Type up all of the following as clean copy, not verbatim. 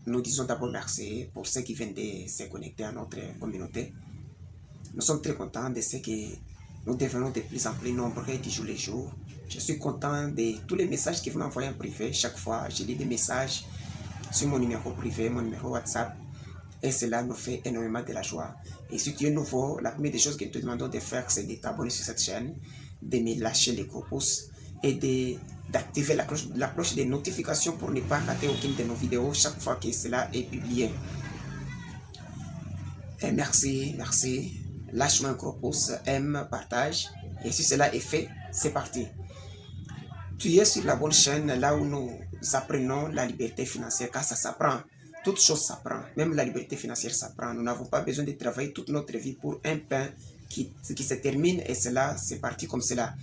Nous disons d'abord merci pour ceux qui viennent de se connecter à notre communauté. Nous sommes très contents de ce que nous devenons de plus en plus nombreux du jour les jours. Je suis content de tous les messages que vous m'envoyez en privé. Chaque fois, je lis des messages sur mon numéro privé, mon numéro WhatsApp. Et cela nous fait énormément de la joie. Et si tu es nouveau, la première des choses que nous te demandons de faire, c'est de t'abonner sur cette chaîne, de me lâcher les gros pouces et d'activer la cloche des notifications pour ne pas rater aucune de nos vidéos chaque fois que cela est publié. Et merci. Lâche-moi un gros pouce, aime, partage. Et si cela est fait, c'est parti. Tu es sur la bonne chaîne, là où nous apprenons la liberté financière, car ça s'apprend. Toute chose s'apprend, même la liberté financière s'apprend. Nous n'avons pas besoin de travailler toute notre vie pour un pain qui se termine et cela, c'est parti comme cela.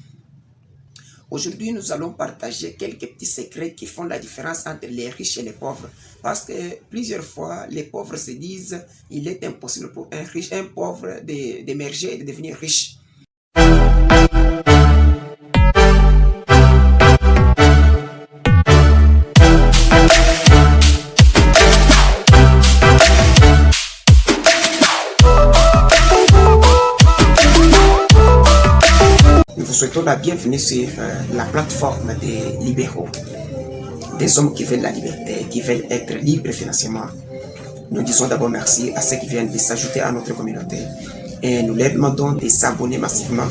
Aujourd'hui, nous allons partager quelques petits secrets qui font la différence entre les riches et les pauvres. Parce que plusieurs fois, les pauvres se disent il est impossible pour un pauvre d'émerger et de devenir riche. Nous vous souhaitons la bienvenue sur la plateforme des libéraux, des hommes qui veulent la liberté, qui veulent être libres financièrement. Nous disons d'abord merci à ceux qui viennent de s'ajouter à notre communauté et nous leur demandons de s'abonner massivement,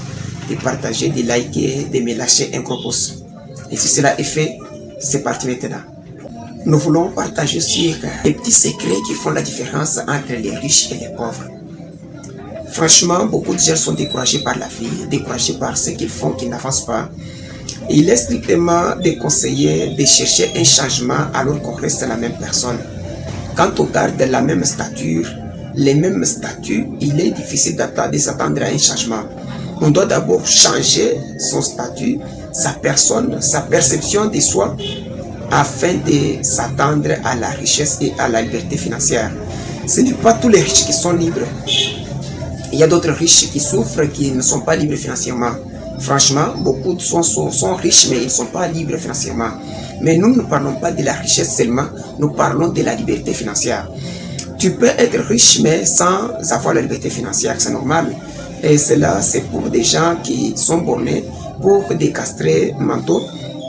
de partager, de liker, de me lâcher un gros pouce. Et si cela est fait, c'est parti maintenant. Nous voulons partager sur les petits secrets qui font la différence entre les riches et les pauvres. Franchement, beaucoup de gens sont découragés par la vie, découragés par ce qu'ils font, qui n'avancent pas. Il est strictement déconseillé de chercher un changement alors qu'on reste la même personne. Quand on garde la même stature, les mêmes statuts, il est difficile de s'attendre à un changement. On doit d'abord changer son statut, sa personne, sa perception de soi, afin de s'attendre à la richesse et à la liberté financière. Ce n'est pas tous les riches qui sont libres. Il y a d'autres riches qui souffrent, qui ne sont pas libres financièrement. Franchement, beaucoup sont riches, mais ils ne sont pas libres financièrement. Mais nous ne parlons pas de la richesse seulement, nous parlons de la liberté financière. Tu peux être riche, mais sans avoir la liberté financière, c'est normal. Et cela, c'est pour des gens qui sont bornés, pour des castrés mentaux,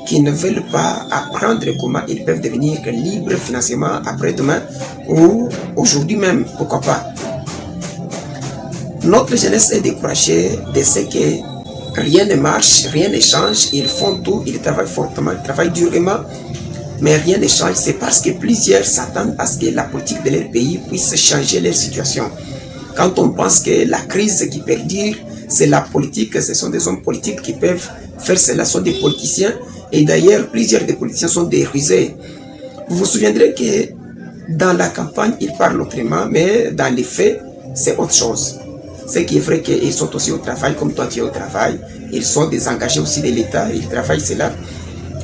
qui ne veulent pas apprendre comment ils peuvent devenir libres financièrement après-demain ou aujourd'hui même, pourquoi pas. Notre jeunesse est découragée de ce que rien ne marche, rien ne change. Ils font tout, ils travaillent fortement, ils travaillent durement, mais rien ne change. C'est parce que plusieurs s'attendent à ce que la politique de leur pays puisse changer leur situation. Quand on pense que la crise qui perdure, c'est la politique, ce sont des hommes politiques qui peuvent faire cela, ce sont des politiciens. Et d'ailleurs, plusieurs des politiciens sont des rusés. Vous vous souviendrez que dans la campagne, ils parlent autrement, mais dans les faits, c'est autre chose. Ce qui est vrai qu'ils sont aussi au travail, comme toi tu es au travail. Ils sont des engagés aussi de l'État, ils travaillent cela.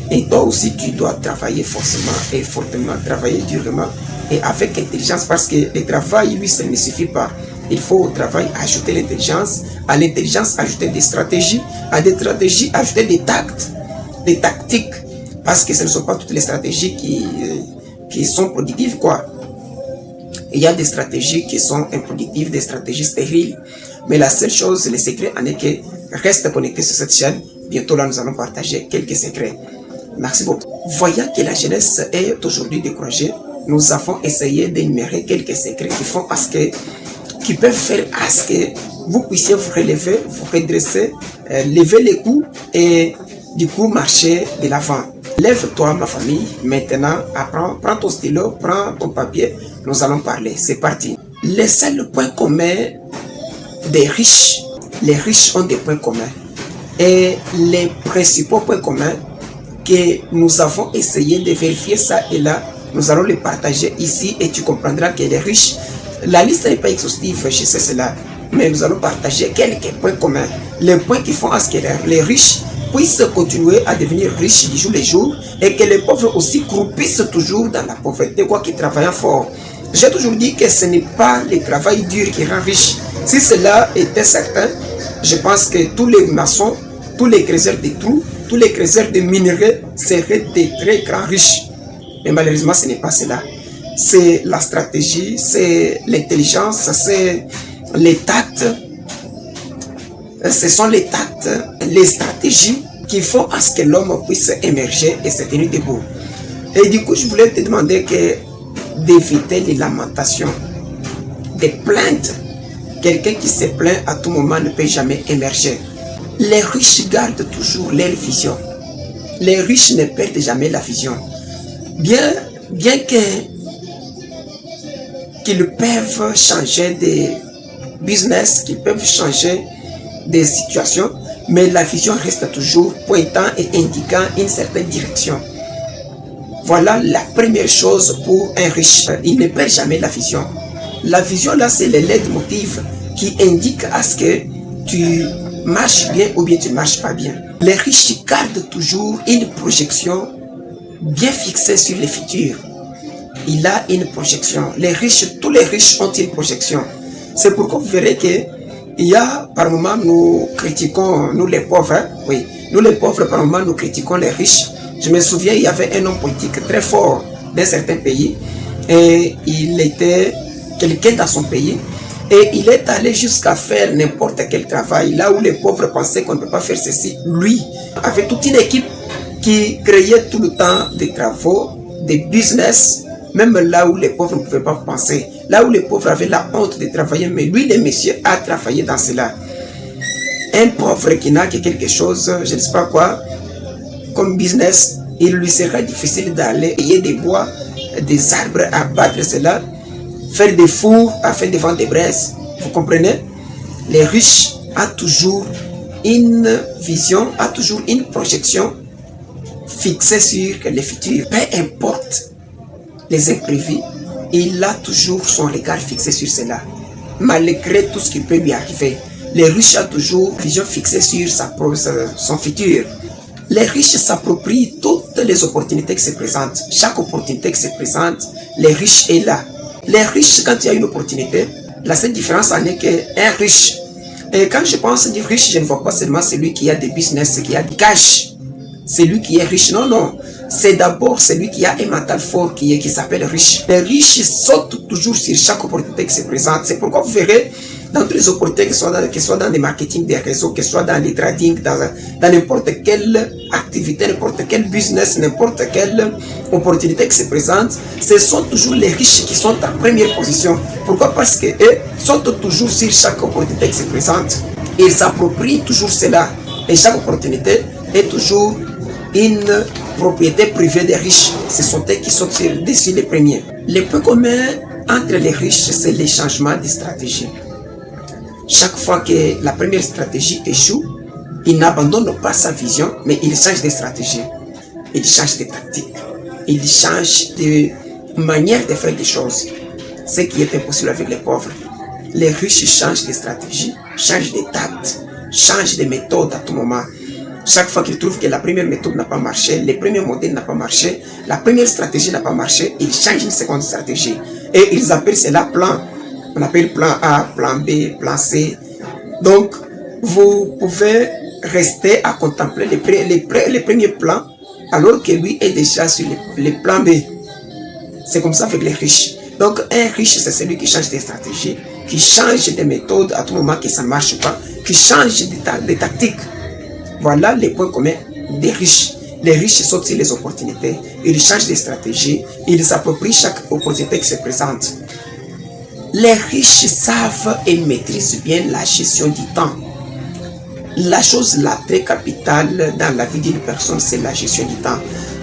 Et toi aussi, tu dois travailler forcément et fortement, travailler durement et avec intelligence, parce que le travail, lui, ça ne suffit pas. Il faut au travail ajouter l'intelligence, à l'intelligence ajouter des stratégies, à des stratégies ajouter des tacts, des tactiques, parce que ce ne sont pas toutes les stratégies qui sont productives, quoi. Il y a des stratégies qui sont improductives, des stratégies stériles. Mais la seule chose, le secret en est que reste connecté sur cette chaîne. Bientôt là, nous allons partager quelques secrets. Merci beaucoup. Voyant que la jeunesse est aujourd'hui découragée, nous avons essayé d'énumérer quelques secrets qui peuvent faire à ce que vous puissiez vous relever, vous redresser, lever les coups et du coup marcher de l'avant. Lève-toi, ma famille, maintenant, apprends, prends ton stylo, prends ton papier, nous allons parler, c'est parti. Les seuls points communs des riches, les riches ont des points communs. Et les principaux points communs que nous avons essayé de vérifier ça et là, nous allons les partager ici et tu comprendras que les riches, la liste n'est pas exhaustive, je sais cela, mais nous allons partager quelques points communs. Les points qui font à ce que les riches puissent continuer à devenir riches du jour le jour et que les pauvres aussi croupissent toujours dans la pauvreté, quoi qu'ils travaillent fort. J'ai toujours dit que ce n'est pas le travail dur qui rend riche. Si cela était certain, je pense que tous les maçons, tous les creuseurs de trous, tous les creuseurs de minerais seraient des très grands riches. Mais malheureusement, ce n'est pas cela. c'est la stratégie, c'est l'intelligence, c'est les tacts. Ce sont les tacts, les stratégies qui font à ce que l'homme puisse émerger et se tenir debout. Et du coup, je voulais te demander d'éviter les lamentations, des plaintes. Quelqu'un qui se plaint à tout moment ne peut jamais émerger. Les riches gardent toujours leur vision. Les riches ne perdent jamais la vision. Bien qu'ils peuvent changer des business, qu'ils peuvent changer des situations, mais la vision reste toujours pointant et indiquant une certaine direction. Voilà la première chose pour un riche. Il ne perd jamais la vision. La vision là, c'est le leitmotiv qui indique à ce que tu marches bien ou bien tu ne marches pas bien. Les riches gardent toujours une projection bien fixée sur le futur. Il a une projection. Tous les riches ont une projection. C'est pourquoi vous verrez que il y a, par moment, nous critiquons, nous les pauvres, hein? Oui, nous les pauvres, par moment, nous critiquons les riches. Je me souviens, il y avait un homme politique très fort dans certains pays et il était quelqu'un dans son pays et il est allé jusqu'à faire n'importe quel travail. Là où les pauvres pensaient qu'on ne peut pas faire ceci, lui avait toute une équipe qui créait tout le temps des travaux, des business, même là où les pauvres ne pouvaient pas penser. Là où les pauvres avaient la honte de travailler, mais lui, le monsieur, a travaillé dans cela. Un pauvre qui n'a que quelque chose, je ne sais pas quoi, comme business, il lui sera difficile d'aller payer des bois, des arbres, abattre cela, faire des fours afin de vendre des braises. Vous comprenez? Les riches ont toujours une vision, ont toujours une projection fixée sur le futur. Peu importe les imprévus, il a toujours son regard fixé sur cela. Malgré tout ce qui peut lui arriver, les riches ont toujours une vision fixée sur son futur. Les riches s'approprient toutes les opportunités qui se présentent. Chaque opportunité qui se présente, les riches est là. Les riches, quand il y a une opportunité, la seule différence en est qu'un riche, et quand je pense du riche, je ne vois pas seulement celui qui a des business, qui a du cash. C'est lui qui est riche. Non, non. C'est d'abord celui qui a un mental fort qui s'appelle riche. Les riches sautent toujours sur chaque opportunité qui se présente. C'est pourquoi vous verrez dans toutes les opportunités, que ce soit dans le marketing des réseaux, que ce soit dans les trading, dans n'importe quelle activité, n'importe quel business, n'importe quelle opportunité qui se présente, ce sont toujours les riches qui sont en première position. Pourquoi? Parce qu'eux sautent toujours sur chaque opportunité qui se présente. Ils s'approprient toujours cela. Et chaque opportunité est toujours une propriété privée des riches. Ce sont eux qui sont dessus les premiers. Le point commun entre les riches, c'est les changements de stratégie. Chaque fois que la première stratégie échoue, il n'abandonne pas sa vision, mais il change de stratégie. Il change de tactique. Il change de manière de faire des choses. Ce qui est impossible avec les pauvres. Les riches changent de stratégie, changent de tact, changent de méthode à tout moment. Chaque fois qu'ils trouvent que la première méthode n'a pas marché, le premier modèle n'a pas marché, la première stratégie n'a pas marché, ils changent une seconde stratégie. Et ils appellent cela plan. On appelle plan A, plan B, plan C. Donc, vous pouvez rester à contempler les premiers plans alors que lui est déjà sur les plans B. C'est comme ça avec les riches. Donc, un riche, c'est celui qui change des stratégies, qui change des méthodes à tout moment que ça ne marche pas, qui change des tactiques. Voilà les points communs des riches. Les riches sautent sur les opportunités, ils changent de stratégie, ils s'approprient chaque opportunité qui se présente. Les riches savent et maîtrisent bien la gestion du temps. La chose la très capitale dans la vie d'une personne, c'est la gestion du temps.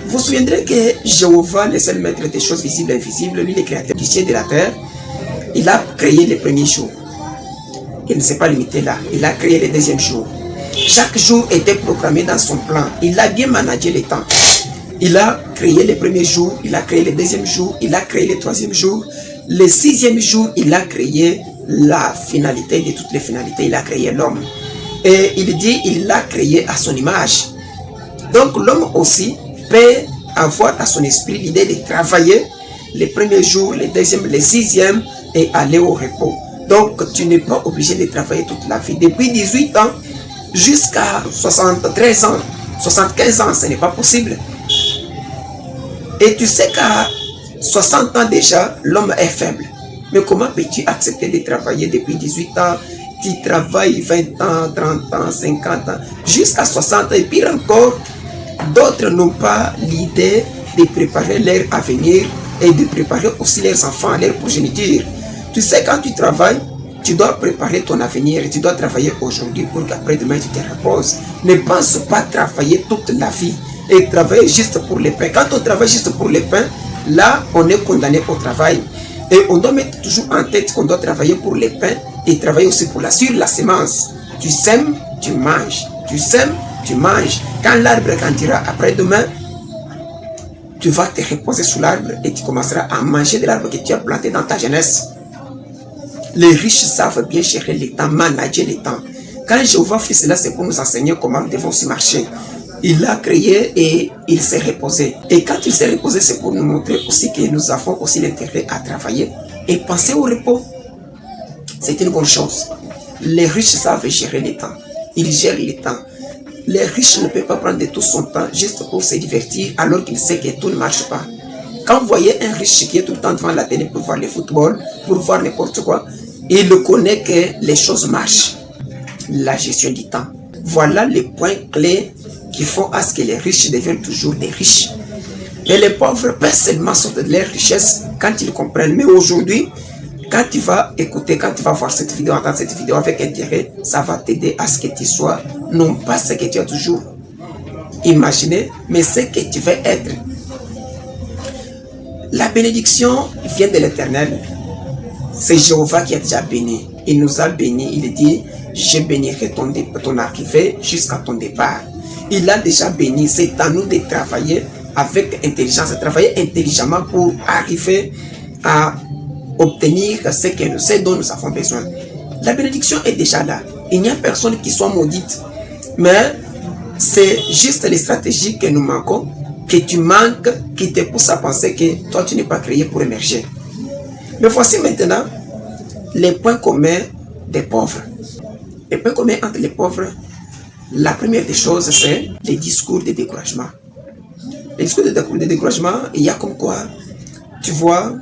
Vous vous souviendrez que Jéhovah, le seul maître des choses visibles et invisibles, lui le créateur du ciel et de la terre, il a créé les premiers jours. Il ne s'est pas limité là, il a créé les deuxièmes jours. Chaque jour était programmé dans son plan. Il a bien managé le temps. Il a créé les premiers jours, il a créé les deuxièmes jours, il a créé les troisièmes jours. Le sixième jour, il a créé la finalité de toutes les finalités. Il a créé l'homme. Et il dit, il l'a créé à son image. Donc l'homme aussi peut avoir à son esprit l'idée de travailler les premiers jours, les deuxièmes, les sixièmes et aller au repos. Donc tu n'es pas obligé de travailler toute la vie. Depuis 18 ans, jusqu'à 73 ans, 75 ans, ce n'est pas possible. Et tu sais qu'à 60 ans déjà, l'homme est faible. Mais comment peux-tu accepter de travailler depuis 18 ans? Tu travailles 20 ans, 30 ans, 50 ans, jusqu'à 60 ans. Et pire encore, d'autres n'ont pas l'idée de préparer leur avenir et de préparer aussi leurs enfants, leur progéniture. Tu sais, quand tu travailles, tu dois préparer ton avenir. Tu dois travailler aujourd'hui pour qu'après-demain tu te reposes. Ne pense pas travailler toute la vie et travailler juste pour les pains. Quand on travaille juste pour les pains, là, on est condamné au travail. Et on doit mettre toujours en tête qu'on doit travailler pour les pains et travailler aussi pour la semence. Tu sèmes, tu manges. Tu sèmes, tu manges. Quand l'arbre grandira après-demain, tu vas te reposer sous l'arbre et tu commenceras à manger de l'arbre que tu as planté dans ta jeunesse. Les riches savent bien gérer le temps, manager le temps. Quand Jéhovah fait cela, c'est pour nous enseigner comment nous devons se marcher. Il l'a créé et il s'est reposé. Et quand il s'est reposé, c'est pour nous montrer aussi que nous avons aussi l'intérêt à travailler et penser au repos. C'est une bonne chose. Les riches savent gérer le temps. Ils gèrent le temps. Les riches ne peuvent pas prendre tout son temps juste pour se divertir alors qu'il sait que tout ne marche pas. Quand vous voyez un riche qui est tout le temps devant la télé pour voir le football, pour voir n'importe quoi, il connaît que les choses marchent. La gestion du temps. Voilà les points clés qui font à ce que les riches deviennent toujours des riches. Et les pauvres peuvent seulement sortir de leur richesse quand ils comprennent. Mais aujourd'hui, quand tu vas écouter, quand tu vas voir cette vidéo, entendre cette vidéo avec intérêt, ça va t'aider à ce que tu sois, non pas ce que tu as toujours imaginé, mais ce que tu veux être. La bénédiction vient de l'Éternel. C'est Jéhovah qui a déjà béni. Il nous a bénis. Il dit, je bénirai ton arrivée jusqu'à ton départ. Il a déjà béni. C'est à nous de travailler avec intelligence, de travailler intelligemment pour arriver à obtenir ce dont nous avons besoin. La bénédiction est déjà là. Il n'y a personne qui soit maudite. Mais c'est juste les stratégies que nous manquons, que tu manques, qui te poussent à penser que toi, tu n'es pas créé pour émerger. Mais voici maintenant les points communs des pauvres. Les points communs entre les pauvres, la première des choses, c'est les discours de découragement. Les discours de découragement, il y a comme quoi, tu vois,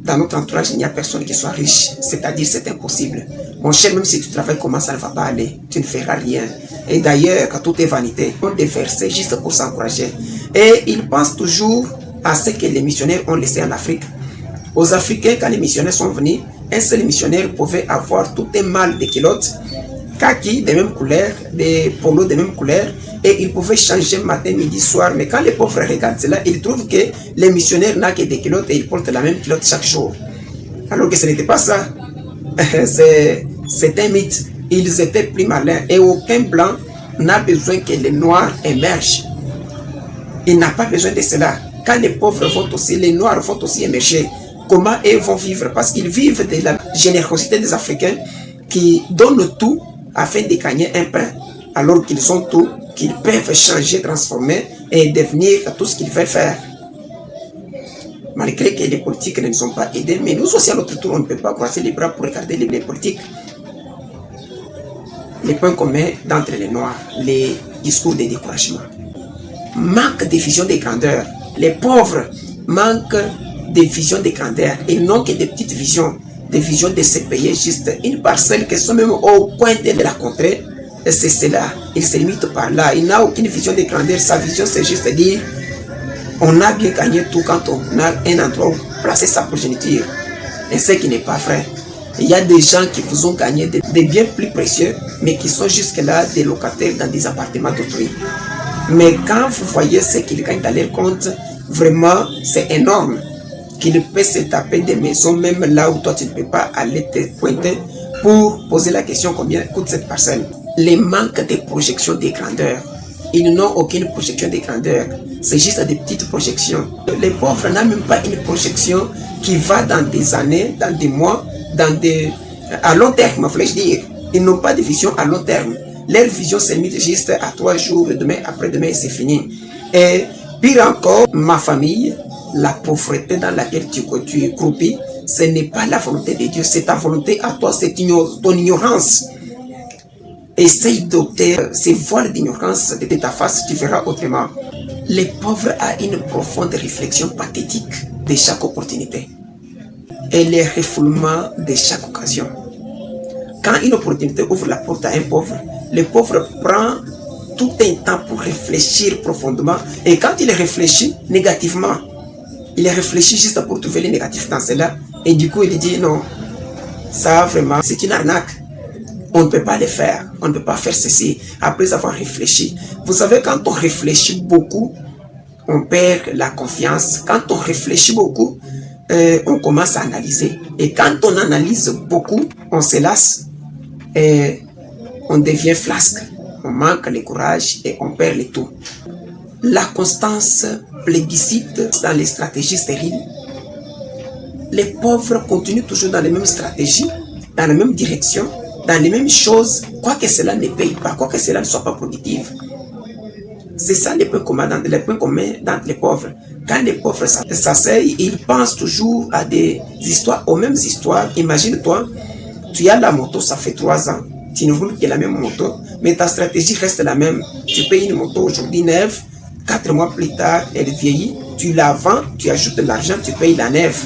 dans notre entourage, il n'y a personne qui soit riche. C'est-à-dire, c'est impossible. Mon cher, même si tu travailles, comment ça ne va pas aller? Tu ne feras rien. Et d'ailleurs, quand tout est vanité, on des versets juste pour s'encourager. Et ils pensent toujours à ce que les missionnaires ont laissé en Afrique. Aux Africains, quand les missionnaires sont venus, un seul missionnaire pouvait avoir tout un mal de culottes, kaki de même couleur, des polos de même couleur, et ils pouvaient changer matin, midi, soir. Mais quand les pauvres regardent cela, ils trouvent que les missionnaires n'ont que des culottes et ils portent la même culotte chaque jour. Alors que ce n'était pas ça. C'est un mythe. Ils étaient plus malins et aucun blanc n'a besoin que les noirs émergent. Il n'a pas besoin de cela. Quand les pauvres vont aussi, les noirs vont aussi émerger. Comment ils vont vivre? Parce qu'ils vivent de la générosité des Africains qui donnent tout afin de gagner un pain. Alors qu'ils ont tout, qu'ils peuvent changer, transformer et devenir tout ce qu'ils veulent faire. Malgré que les politiques ne nous ont pas aidés, mais nous aussi à notre tour, on ne peut pas croiser les bras pour regarder les politiques. Les points communs d'entre les Noirs, les discours de découragement. Manque de vision de grandeur. Les pauvres manquent de vision de grandeur. Ils n'ont que des petites visions. Des visions de se payer juste une parcelle qui sont même au coin de la contrée. C'est cela. Il se limite par là. Il n'a aucune vision de grandeur. Sa vision, c'est juste de dire on a bien gagné tout quand on a un endroit où placer sa progéniture. Et ce qui n'est pas vrai. Il y a des gens qui vous ont gagné des biens plus précieux, mais qui sont jusque-là des locataires dans des appartements d'autrui. Mais quand vous voyez ce qu'ils gagnent dans leur compte, vraiment, c'est énorme. Qu'ils peuvent se taper des maisons, même là où toi tu ne peux pas aller te pointer pour poser la question combien coûte cette parcelle. Les manques de projection de grandeur. Ils n'ont aucune projection de grandeur. C'est juste des petites projections. Les pauvres n'ont même pas une projection qui va dans des années, dans des mois, à long terme, voulais-je dire. Ils n'ont pas de vision à long terme. Leur vision se limite juste à 3 jours, demain, après-demain, c'est fini. Et pire encore, ma famille, la pauvreté dans laquelle tu croupis, ce n'est pas la volonté de Dieu, c'est ta volonté à toi, c'est ton ignorance. Essaye d'ôter ces voiles d'ignorance de ta face, tu verras autrement. Les pauvres ont une profonde réflexion pathétique de chaque opportunité et les refoulements de chaque occasion. Quand une opportunité ouvre la porte à un pauvre, le pauvre prend tout un temps pour réfléchir profondément. Et quand il réfléchit négativement, il réfléchit juste pour trouver le négatif dans cela. Et du coup, il dit non, ça vraiment, c'est une arnaque. On ne peut pas le faire. On ne peut pas faire ceci après avoir réfléchi. Vous savez, quand on réfléchit beaucoup, on perd la confiance. Quand on réfléchit beaucoup, on commence à analyser. Et quand on analyse beaucoup, on se lasse et on devient flasque. On manque le courage et on perd le tout. La constance plébiscite dans les stratégies stériles. Les pauvres continuent toujours dans les mêmes stratégies, dans la même direction, dans les mêmes choses, quoique cela ne paye pas, quoique cela ne soit pas productif. C'est ça le point commun dans les pauvres. Quand les pauvres s'asseyent, ils pensent toujours à des histoires, aux mêmes histoires. Imagine-toi, tu as la moto, ça fait 3 ans, tu ne roules que la même moto, mais ta stratégie reste la même. Tu payes une moto aujourd'hui neuve, 4 mois plus tard, elle vieillit, tu la vends, tu ajoutes de l'argent, tu payes la neuve.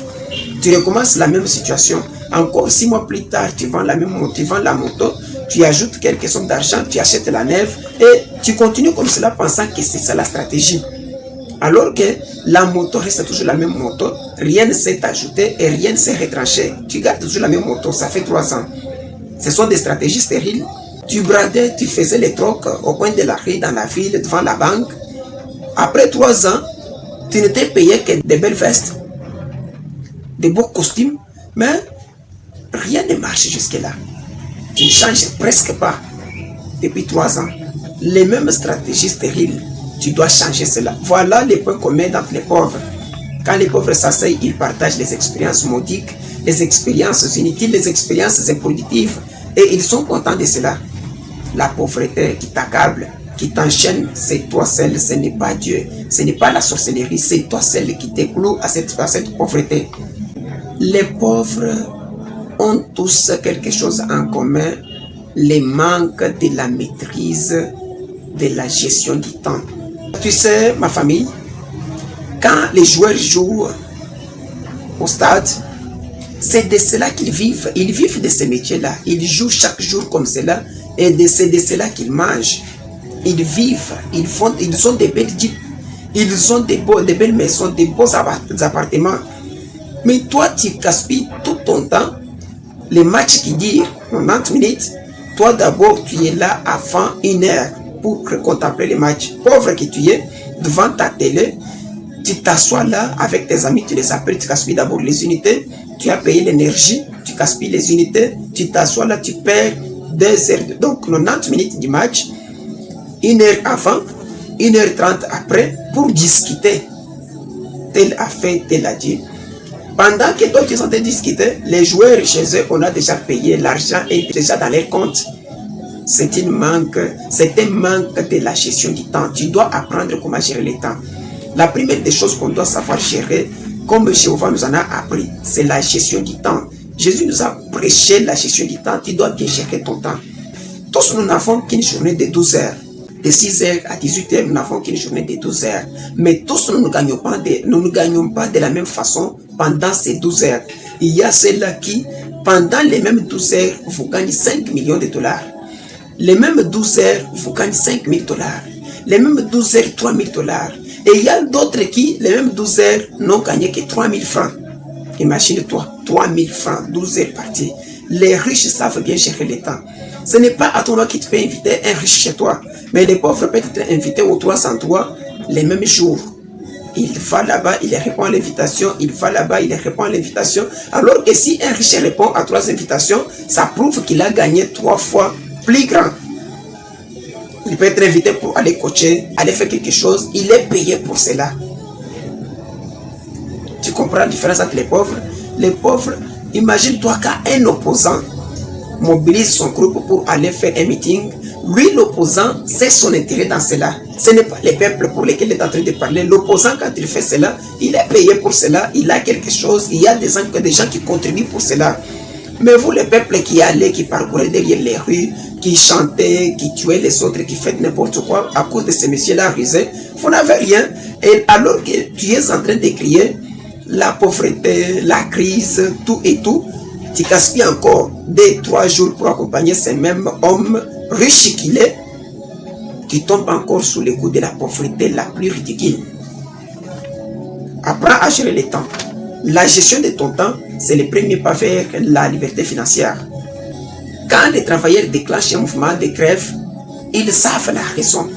Tu recommences la même situation. Encore 6 mois plus tard, tu vends la même moto, tu vends la moto, tu ajoutes quelques sommes d'argent, tu achètes la neuve et tu continues comme cela pensant que c'est ça la stratégie. Alors que la moto reste toujours la même moto, rien ne s'est ajouté et rien ne s'est retranché. Tu gardes toujours la même moto, ça fait 3 ans. Ce sont des stratégies stériles. Tu bradais, tu faisais les trocs au coin de la rue, dans la ville, devant la banque. Après 3 ans, tu ne t'es payé que des belles vestes, des beaux costumes, mais rien ne marche jusque-là. Tu ne changes presque pas depuis 3 ans. Les mêmes stratégies stériles, tu dois changer cela. Voilà les points communs entre les pauvres. Quand les pauvres s'asseyent, ils partagent les expériences maudiques, les expériences inutiles, les expériences improductives, et ils sont contents de cela. La pauvreté qui t'accable, qui t'enchaîne, c'est toi seul, ce n'est pas Dieu. Ce n'est pas la sorcellerie, c'est toi seul qui t'écloue à cette pauvreté. Les pauvres ont tous quelque chose en commun, le manque de la maîtrise de la gestion du temps. Tu sais, ma famille, quand les joueurs jouent au stade, c'est de cela qu'ils vivent. Ils vivent de ce métier-là. Ils jouent chaque jour comme cela et c'est de cela qu'ils mangent. Ils vivent, ils ont des belles jeeps, ils ont des belles maisons, des beaux appartements. Mais toi, tu gaspilles tout ton temps. Les matchs qui durent 90 minutes, toi d'abord, tu es là avant 1 heure pour contempler les matchs. Pauvre que tu es, devant ta télé, tu t'assois là avec tes amis, tu les appelles, tu gaspilles d'abord les unités, tu as payé l'énergie, tu gaspilles les unités, tu t'assois là, tu perds 2 heures. Donc 90 minutes du match, 1 heure avant, 1h30 après, pour discuter. Tel a fait, tel a dit. Pendant que toi tu es en train de discuter, les joueurs chez eux, on a déjà payé, l'argent est déjà dans leur compte. C'est un manque de la gestion du temps. Tu dois apprendre comment gérer le temps. La première des choses qu'on doit savoir gérer, comme Jéhovah nous en a appris, c'est la gestion du temps. Jésus nous a prêché la gestion du temps. Tu dois bien gérer ton temps. Tous nous n'avons qu'une journée de 12 heures. De 6 heures à 18 heures, nous n'avons qu'une journée de 12 heures. Mais tous nous ne gagnons pas de la même façon pendant ces 12 heures. Il y a ceux-là qui, pendant les mêmes 12 heures, vous gagnez 5 millions de dollars. Les mêmes 12 heures, vous gagnez 5 000 dollars. Les mêmes 12 heures, 3 000 dollars. Et il y a d'autres qui, les mêmes 12 heures, n'ont gagné que 3 000 francs. Imagine-toi, 3 000 francs, 12 heures parties. Les riches savent bien gérer le temps. Ce n'est pas à toi qui te peut inviter un riche chez toi. Mais les pauvres peuvent être invités aux 303 les mêmes jours. Il va là-bas, il répond à l'invitation. Il va là-bas, il répond à l'invitation. Alors que si un riche répond à 3 invitations, ça prouve qu'il a gagné 3 fois plus grand. Il peut être invité pour aller coacher, aller faire quelque chose. Il est payé pour cela. Tu comprends la différence entre les pauvres? Les pauvres, imagine-toi qu'un opposant mobilise son groupe pour aller faire un meeting. Lui, l'opposant, c'est son intérêt dans cela. Ce n'est pas les peuples pour lesquels il est en train de parler. L'opposant, quand il fait cela, il est payé pour cela. Il a quelque chose. Il y a des gens qui contribuent pour cela. Mais vous, le peuple qui allait, qui parcourait derrière les rues, qui chantait, qui tuait les autres, qui fait n'importe quoi, à cause de ces messieurs-là rusés, vous n'avez rien. Et alors que tu es en train de crier la pauvreté, la crise, tout et tout, tu gaspilles encore 2-3 jours pour accompagner ces mêmes hommes riches qu'il est, tu tombes encore sous le coup de la pauvreté la plus ridicule. Apprends à gérer le temps. La gestion de ton temps, c'est le premier pas vers la liberté financière. Quand les travailleurs déclenchent un mouvement de grève, ils savent la raison.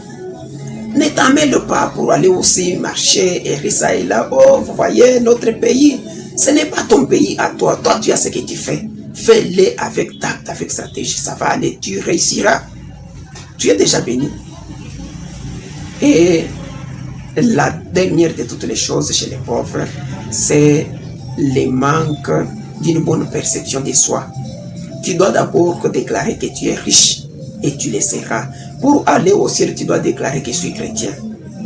Ne t'emmène pas pour aller aussi marcher et ça et là. Oh, vous voyez, notre pays, ce n'est pas ton pays à toi. Toi, tu as ce que tu fais. Fais-le avec tact, avec stratégie. Ça va aller, tu réussiras. Tu es déjà béni. Et la dernière de toutes les choses chez les pauvres, c'est le manque d'une bonne perception de soi. Tu dois d'abord déclarer que tu es riche et tu le seras. Pour aller au ciel, tu dois déclarer que je suis chrétien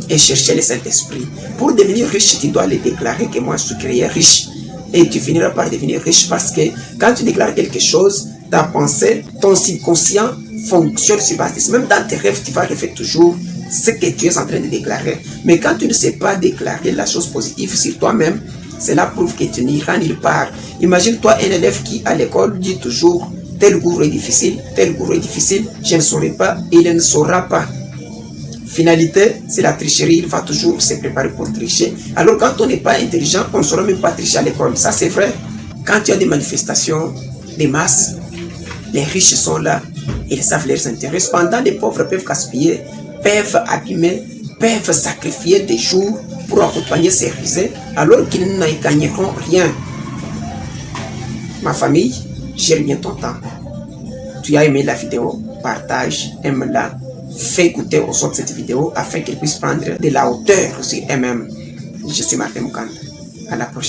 et chercher le Saint-Esprit. Pour devenir riche, tu dois le déclarer que moi je suis créé riche. Et tu finiras par devenir riche parce que quand tu déclares quelque chose, ta pensée, ton subconscient fonctionne sur base. Même dans tes rêves, tu vas rêver toujours ce que tu es en train de déclarer. Mais quand tu ne sais pas déclarer la chose positive sur toi-même, cela prouve que tu n'iras nulle part. Imagine-toi un élève qui à l'école dit toujours tel cours est difficile, je ne saurai pas, il ne saura pas. Finalité, c'est la tricherie, il va toujours se préparer pour tricher. Alors quand on n'est pas intelligent, on ne saura même pas tricher à l'école. Ça c'est vrai. Quand il y a des manifestations, des masses, les riches sont là, ils savent leurs intérêts. Cependant, les pauvres peuvent gaspiller, peuvent abîmer, peuvent sacrifier des jours pour accompagner ces risées, alors qu'ils n'en gagneront rien. Ma famille, gère bien ton temps. Tu as aimé la vidéo, partage, aime-la, fais écouter aux autres cette vidéo afin qu'ils puissent prendre de la hauteur sur eux-mêmes. Je suis Martin Mukanda. À la prochaine.